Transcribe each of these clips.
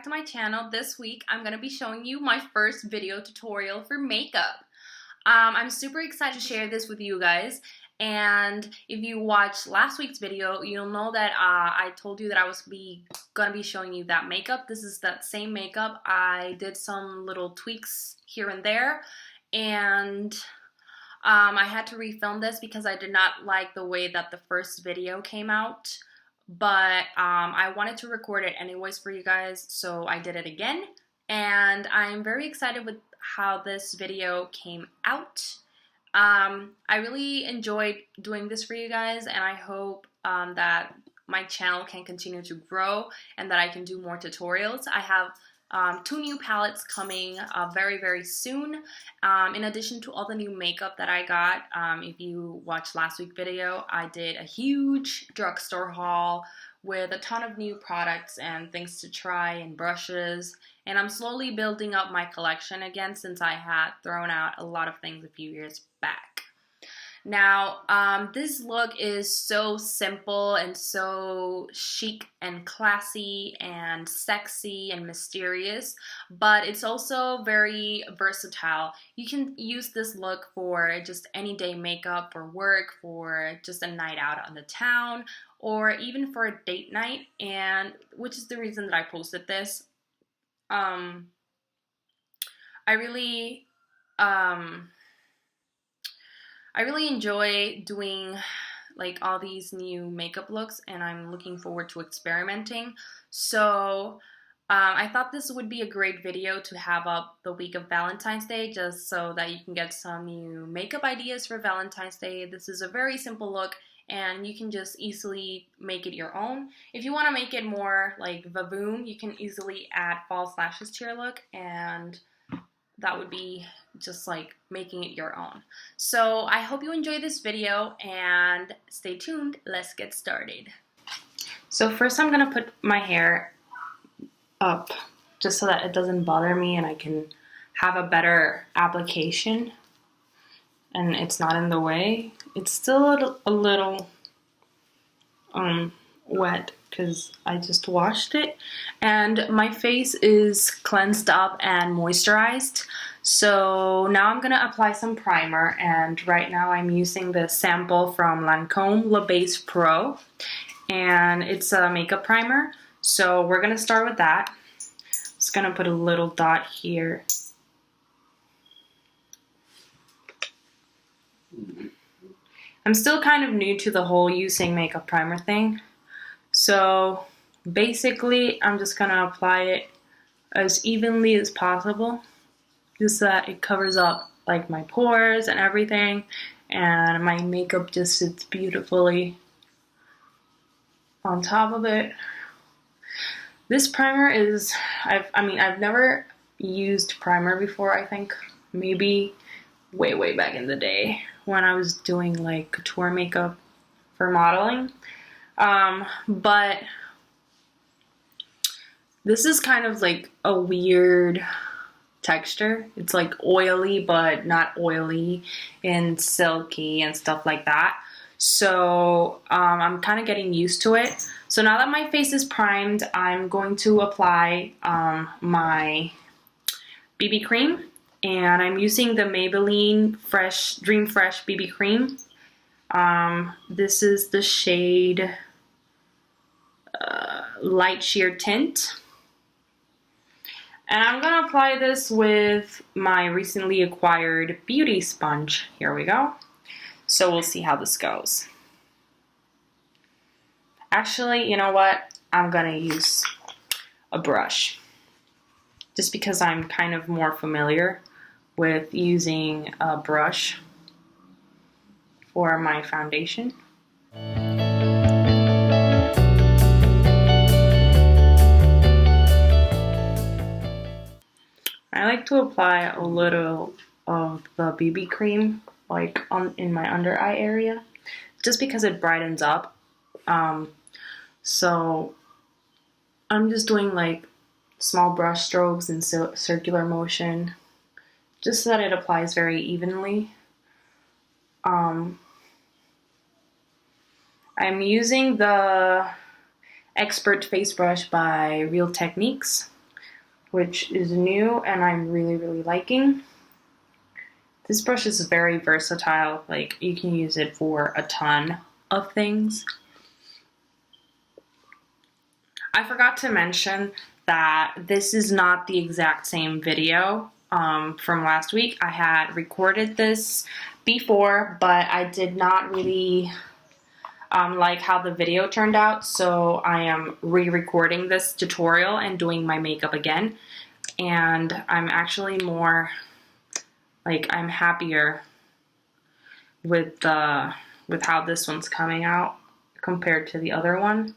to my channel. This week I'm going to be showing you my first video tutorial for makeup. I'm super excited to share this with you guys, and if you watched last week's video, you'll know that I told you that I was gonna be showing you that makeup. This is that same makeup. I did some little tweaks here and there, and I had to refilm this because I did not like the way that the first video came out. But I wanted to record it anyways for you guys, so I did it again, and I'm very excited with how this video came out. I really enjoyed doing this for you guys, and I hope that my channel can continue to grow and that I can do more tutorials. I have 2 new palettes coming very soon, in addition to all the new makeup that I got. If you watched last week's video, I did a huge drugstore haul with a ton of new products and things to try and brushes, and I'm slowly building up my collection again since I had thrown out a lot of things a few years back. Now, this look is so simple and so chic and classy and sexy and mysterious, but it's also very versatile. You can use this look for just any day makeup, for work, for just a night out on the town, or even for a date night, and which is the reason that I posted this. I really enjoy doing like all these new makeup looks, and I'm looking forward to experimenting. So I thought this would be a great video to have up the week of Valentine's Day, just so that you can get some new makeup ideas for Valentine's Day. This is a very simple look, and you can just easily make it your own. If you want to make it more like vavoom, you can easily add false lashes to your look, and that would be just like making it your own. So I hope you enjoy this video, and stay tuned. Let's get started. So first I'm gonna put my hair up just so that it doesn't bother me and I can have a better application and it's not in the way. It's still a little wet because I just washed it, and my face is cleansed up and moisturized. So now I'm gonna apply some primer, and right now I'm using the sample from Lancôme Beige Pro, and it's a makeup primer. So we're gonna start with that. Just gonna put a little dot here. I'm still kind of new to the whole using makeup primer thing. So basically I'm just gonna apply it as evenly as possible, just so that it covers up like my pores and everything, and my makeup just sits beautifully on top of it. This primer is, I've never used primer before. I think maybe way back in the day when I was doing like couture makeup for modeling. But this is kind of like a weird texture. It's like oily but not oily and silky and stuff like that. So I'm kind of getting used to it. So now that my face is primed, I'm going to apply my BB cream, and I'm using the Maybelline Dream Fresh BB cream. This is the shade Light Sheer Tint. And I'm going to apply this with my recently acquired beauty sponge. Here we go. So we'll see how this goes. Actually, you know what? I'm going to use a brush, just because I'm kind of more familiar with using a brush for my foundation. I like to apply a little of the BB cream like in my under eye area, just because it brightens up. So I'm just doing like small brush strokes in circular motion, just so that it applies very evenly. I'm using the Expert Face Brush by Real Techniques. which is new and I'm really, really liking. This brush is very versatile. Like, you can use it for a ton of things. I forgot to mention that this is not the exact same video from last week. I had recorded this before, but I did not really like how the video turned out, so I am re-recording this tutorial and doing my makeup again. And I'm actually more, like, I'm happier with how this one's coming out compared to the other one.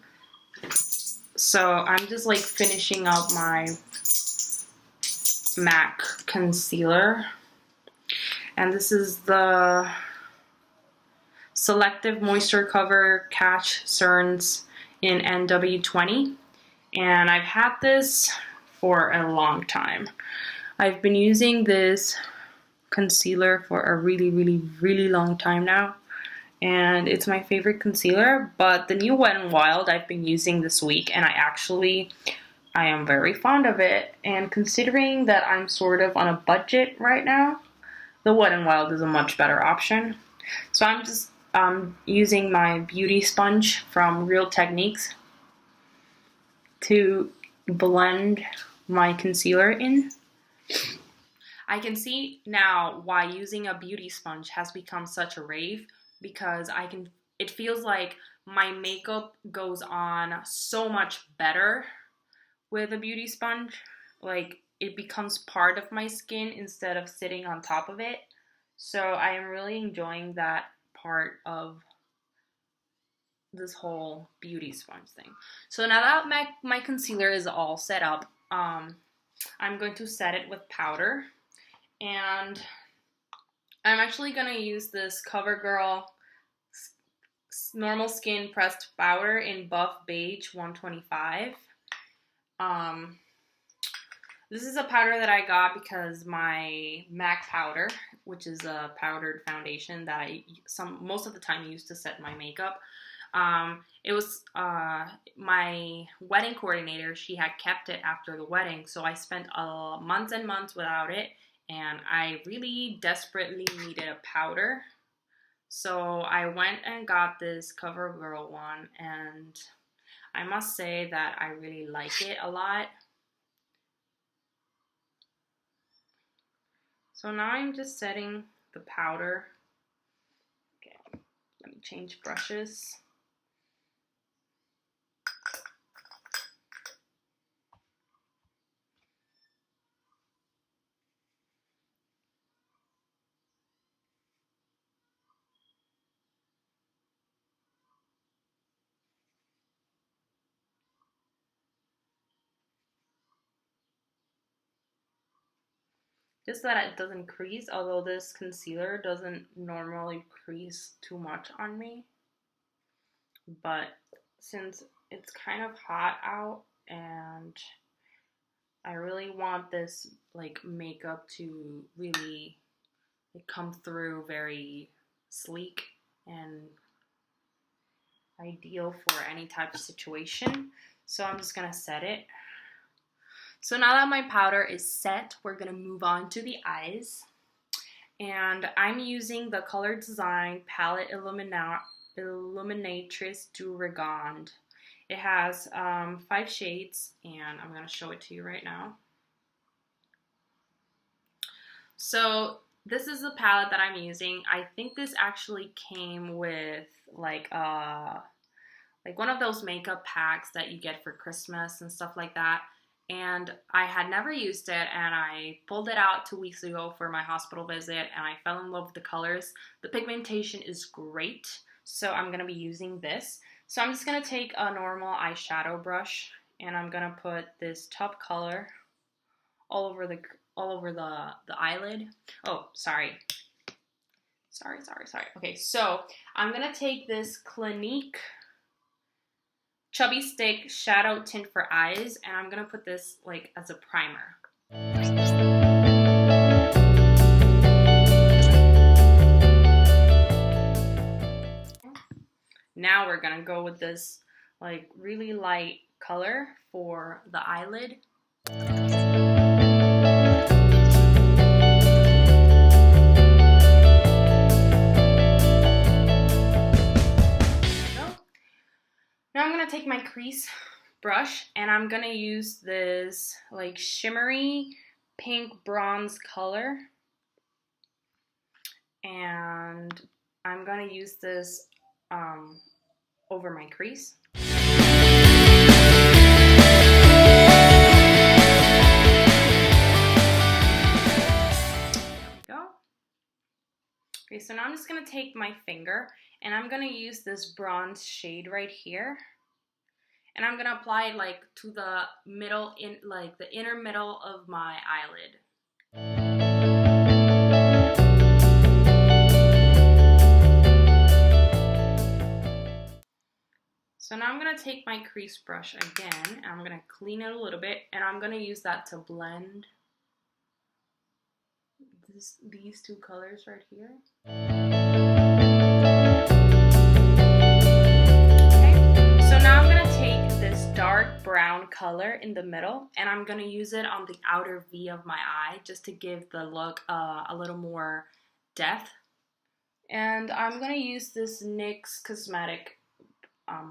So I'm just like finishing up my MAC concealer, and this is the Selective Moisture Cover Catch Cerns in NW20, and I've had this for a long time. I've been using this concealer for a really, really, really long time now, and it's my favorite concealer. But the new Wet n Wild I've been using this week, and I am very fond of it. And considering that I'm sort of on a budget right now, the Wet n Wild is a much better option. So I'm just using my beauty sponge from Real Techniques to blend my concealer in. I can see now why using a beauty sponge has become such a rave, because it feels like my makeup goes on so much better with a beauty sponge. Like, it becomes part of my skin instead of sitting on top of it. So I am really enjoying that part of this whole beauty sponge thing. So now that my concealer is all set up, I'm going to set it with powder. And I'm actually going to use this Covergirl Normal Skin Pressed Powder in Buff Beige 125. This is a powder that I got because my MAC powder, which is a powdered foundation that I most of the time use to set my makeup, it was my wedding coordinator. She had kept it after the wedding, so I spent months and months without it, and I really desperately needed a powder. So I went and got this CoverGirl one, and I must say that I really like it a lot. So now I'm just setting the powder. Okay, let me change brushes. Just that it doesn't crease, although this concealer doesn't normally crease too much on me. But since it's kind of hot out and I really want this like makeup to really come through very sleek and ideal for any type of situation, so I'm just gonna set it. So now that my powder is set, we're gonna move on to the eyes, and I'm using the Color Design Palette Illuminatrice du Regard. It has 5 shades, and I'm gonna show it to you right now. So this is the palette that I'm using. I think this actually came with like one of those makeup packs that you get for Christmas and stuff like that. And I had never used it, and I pulled it out 2 weeks ago for my hospital visit, and I fell in love with the colors. The pigmentation is great, so I'm going to be using this. So I'm just going to take a normal eyeshadow brush, and I'm going to put this top color all over the eyelid. Oh, sorry. Okay, so I'm going to take this Clinique Chubby Stick Shadow Tint for Eyes, and I'm going to put this like as a primer. Now we're going to go with this like really light color for the eyelid. gonna take my crease brush and I'm gonna use this like shimmery pink bronze color, and I'm gonna use this over my crease. Okay, so now I'm just going to take my finger and I'm going to use this bronze shade right here. And I'm going to apply it like to the middle, like the inner middle of my eyelid. So now I'm going to take my crease brush again and I'm going to clean it a little bit and I'm going to use that to blend these two colors right here. Dark brown color in the middle and I'm going to use it on the outer V of my eye just to give the look a little more depth. And I'm going to use this NYX cosmetic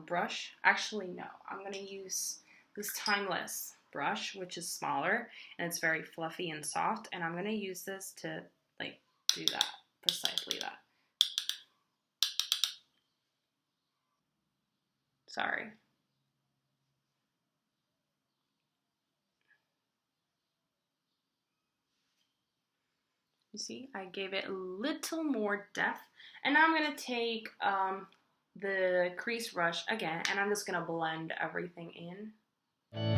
brush. Actually no, I'm going to use this Timeless brush, which is smaller and it's very fluffy and soft, and I'm going to use this to like do that, precisely that. Sorry. You see, I gave it a little more depth. And now I'm going to take the crease brush again, and I'm just going to blend everything in. Okay,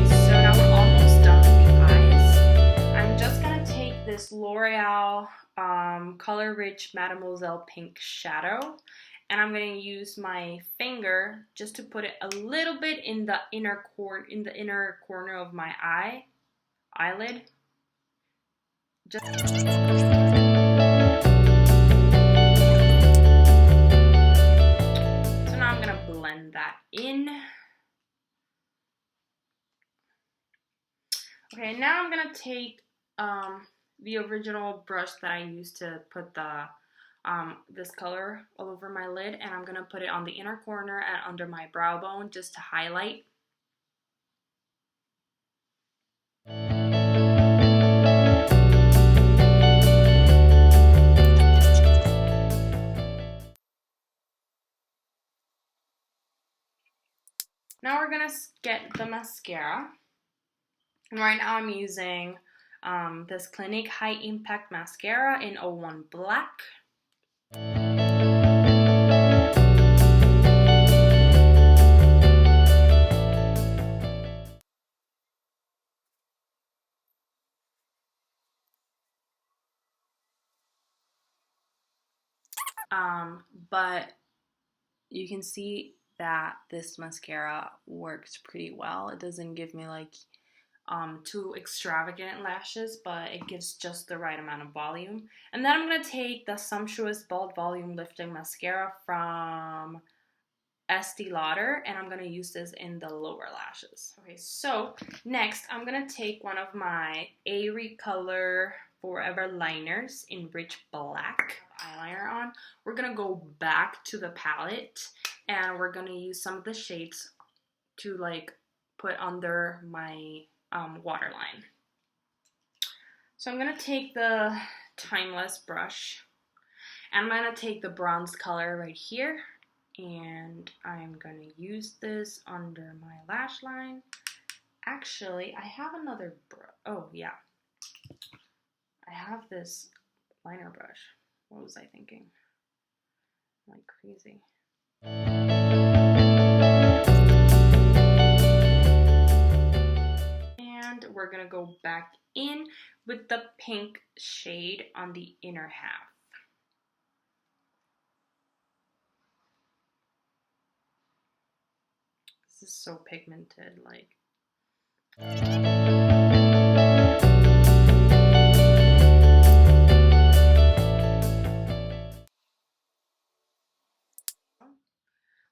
so now we're almost done with the eyes. I'm just going to take this L'Oreal Color Rich Mademoiselle Pink Shadow, and I'm going to use my finger just to put it a little bit in the inner corner of my eyelid. Just so now I'm gonna blend that in. Okay, now I'm gonna take the original brush that I used to put the this color all over my lid, and I'm gonna put it on the inner corner and under my brow bone just to highlight. Now we're gonna get the mascara, and right now I'm using this Clinique High Impact Mascara in 01 Black. But you can see that this mascara works pretty well. It doesn't give me like too extravagant lashes, but it gives just the right amount of volume. And then I'm going to take the Sumptuous Bold Volume Lifting Mascara from Estee Lauder, and I'm going to use this in the lower lashes. Okay, so next I'm going to take one of my Aerie Color Forever liners in Rich Black eyeliner on. We're going to go back to the palette and we're going to use some of the shades to like put under my waterline. So I'm going to take the Timeless brush and I'm going to take the bronze color right here, and I'm going to use this under my lash line. Actually, I have another brush. Oh yeah, I have this liner brush. What was I thinking? I'm like crazy. And we're gonna go back in with the pink shade on the inner half. This is so pigmented, like.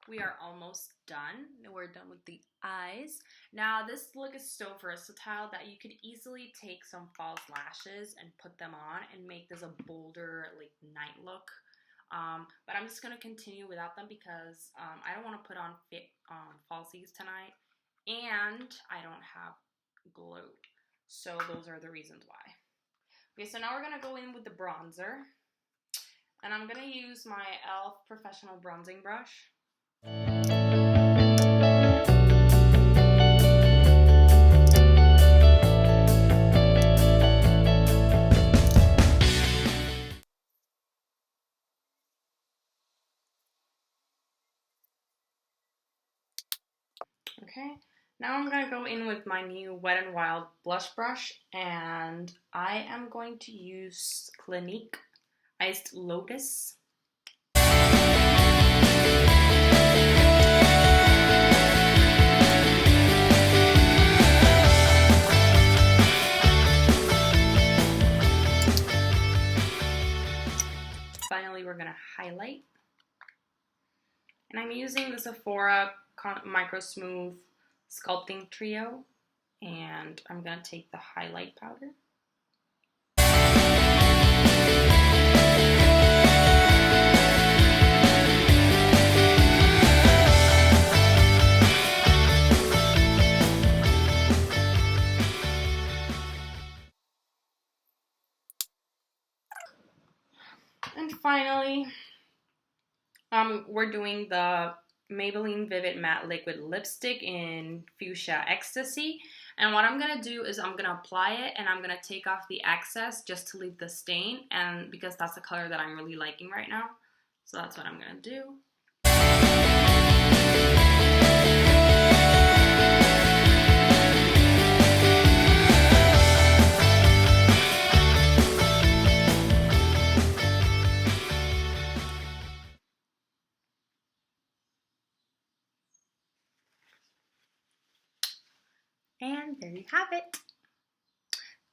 We are almost done. We're done with the eyes. Now this look is so versatile that you could easily take some false lashes and put them on and make this a bolder like night look. But I'm just going to continue without them because I don't want to put on falsies tonight, and I don't have glue. So those are the reasons why. Okay, so now we're going to go in with the bronzer. And I'm going to use my e.l.f. Professional Bronzing Brush. Okay, now I'm going to go in with my new Wet n Wild blush brush, and I am going to use Clinique Iced Lotus. Finally, we're going to highlight. And I'm using the Sephora Micro Smooth Sculpting Trio, and I'm going to take the highlight powder. And finally, we're doing the Maybelline Vivid Matte Liquid Lipstick in Fuchsia Ecstasy. And what I'm going to do is I'm going to apply it and I'm going to take off the excess just to leave the stain, and because that's the color that I'm really liking right now. So that's what I'm going to do. And there you have it.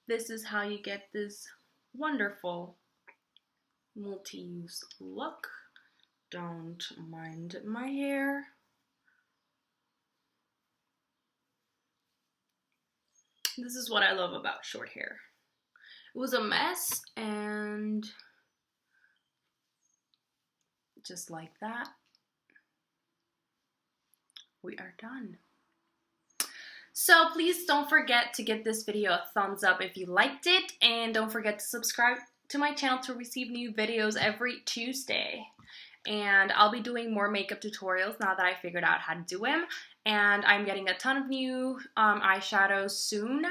This is how you get this wonderful multi-use look. Don't mind my hair. This is what I love about short hair. It was a mess, and just like that, we are done. So please don't forget to give this video a thumbs up if you liked it, and don't forget to subscribe to my channel to receive new videos every Tuesday. And I'll be doing more makeup tutorials now that I figured out how to do them, and I'm getting a ton of new eyeshadows soon,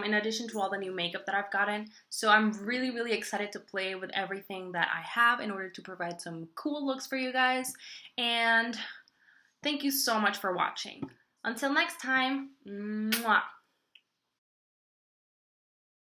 in addition to all the new makeup that I've gotten. So I'm really excited to play with everything that I have in order to provide some cool looks for you guys. And thank you so much for watching. Until next time, mwah.